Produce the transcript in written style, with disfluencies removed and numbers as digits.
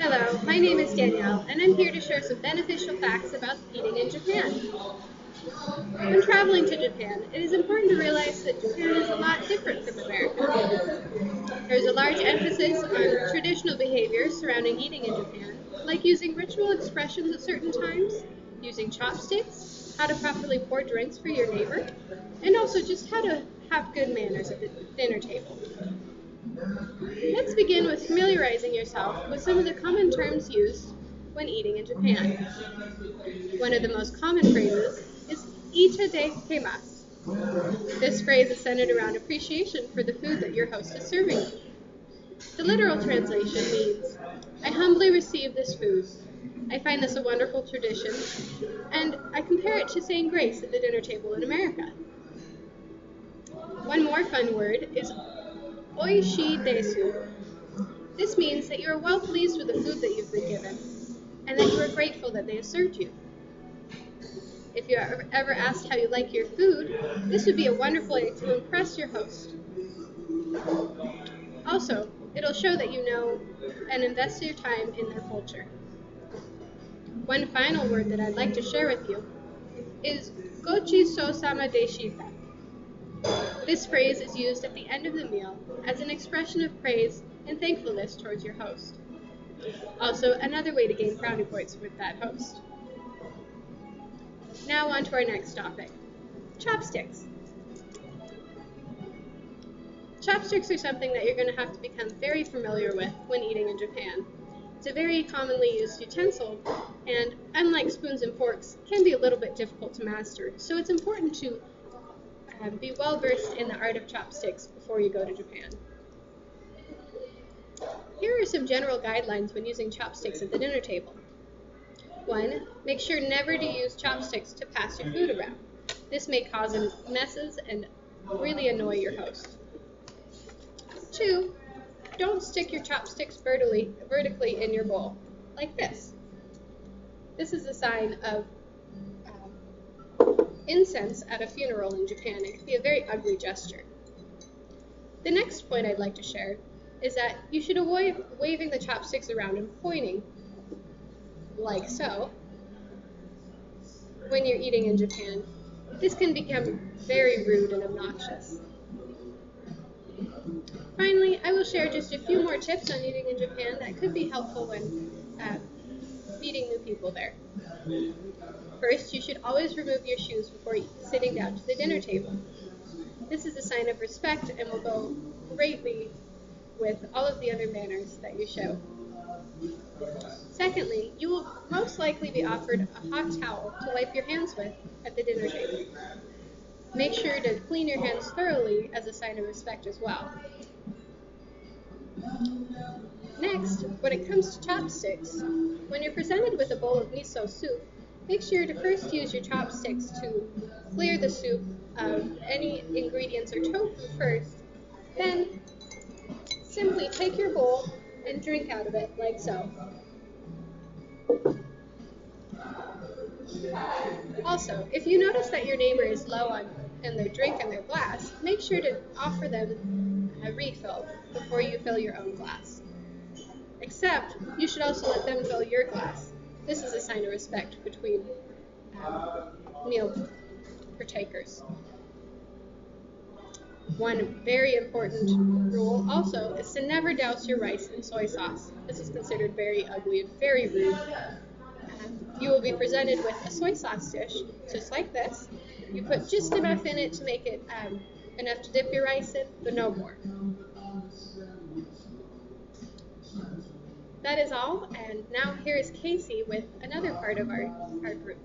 Hello, my name is Danielle, and I'm here to share some beneficial facts about eating in Japan. When traveling to Japan, it is important to realize that Japan is a lot different from America. There's a large emphasis on traditional behaviors surrounding eating in Japan, like using ritual expressions at certain times, using chopsticks, how to properly pour drinks for your neighbor, and also just how to have good manners at the dinner table. Let's begin with familiarizing yourself with some of the common terms used when eating in Japan. One of the most common phrases is itadakimasu. This phrase is centered around appreciation for the food that your host is serving you. The literal translation means, I humbly receive this food. I find this a wonderful tradition, and I compare it to saying grace at the dinner table in America. One more fun word is oishi desu. This means that you are well pleased with the food that you've been given, and that you are grateful that they have served you. If you are ever asked how you like your food, this would be a wonderful way to impress your host. Also, it'll show that you know and invest your time in their culture. One final word that I'd like to share with you is gochi so sama deshita. This phrase is used at the end of the meal as an expression of praise and thankfulness towards your host. Also, another way to gain brownie points with that host. Now on to our next topic, chopsticks. Chopsticks are something that you're going to have to become very familiar with when eating in Japan. It's a very commonly used utensil, and unlike spoons and forks, can be a little bit difficult to master, so it's important to be well versed in the art of chopsticks before you go to Japan. Here are some general guidelines when using chopsticks at the dinner table. 1. Make sure never to use chopsticks to pass your food around. This may cause messes and really annoy your host. 2. Don't stick your chopsticks vertically in your bowl, like this. This is a sign of incense at a funeral in Japan. It can be a very ugly gesture. The next point I'd like to share is that you should avoid waving the chopsticks around and pointing, like so, when you're eating in Japan. This can become very rude and obnoxious. Finally, I will share just a few more tips on eating in Japan that could be helpful when meeting new people there. First, you should always remove your shoes before sitting down to the dinner table. This is a sign of respect and will go greatly with all of the other manners that you show. Secondly, you will most likely be offered a hot towel to wipe your hands with at the dinner table. Make sure to clean your hands thoroughly as a sign of respect as well. Next, when it comes to chopsticks, when you're presented with a bowl of miso soup, make sure to first use your chopsticks to clear the soup of any ingredients or tofu first. Then, simply take your bowl and drink out of it like so. Also, if you notice that your neighbor is low on their drink and their glass, make sure to offer them a refill before you fill your own glass. Except, you should also let them fill your glass. This is a sign of respect between meal partakers. One very important rule also is to never douse your rice in soy sauce. This is considered very ugly and very rude. You will be presented with a soy sauce dish, just like this. You put just enough in it to make it enough to dip your rice in, but no more. That is all, and now here is Casey with another part of our group.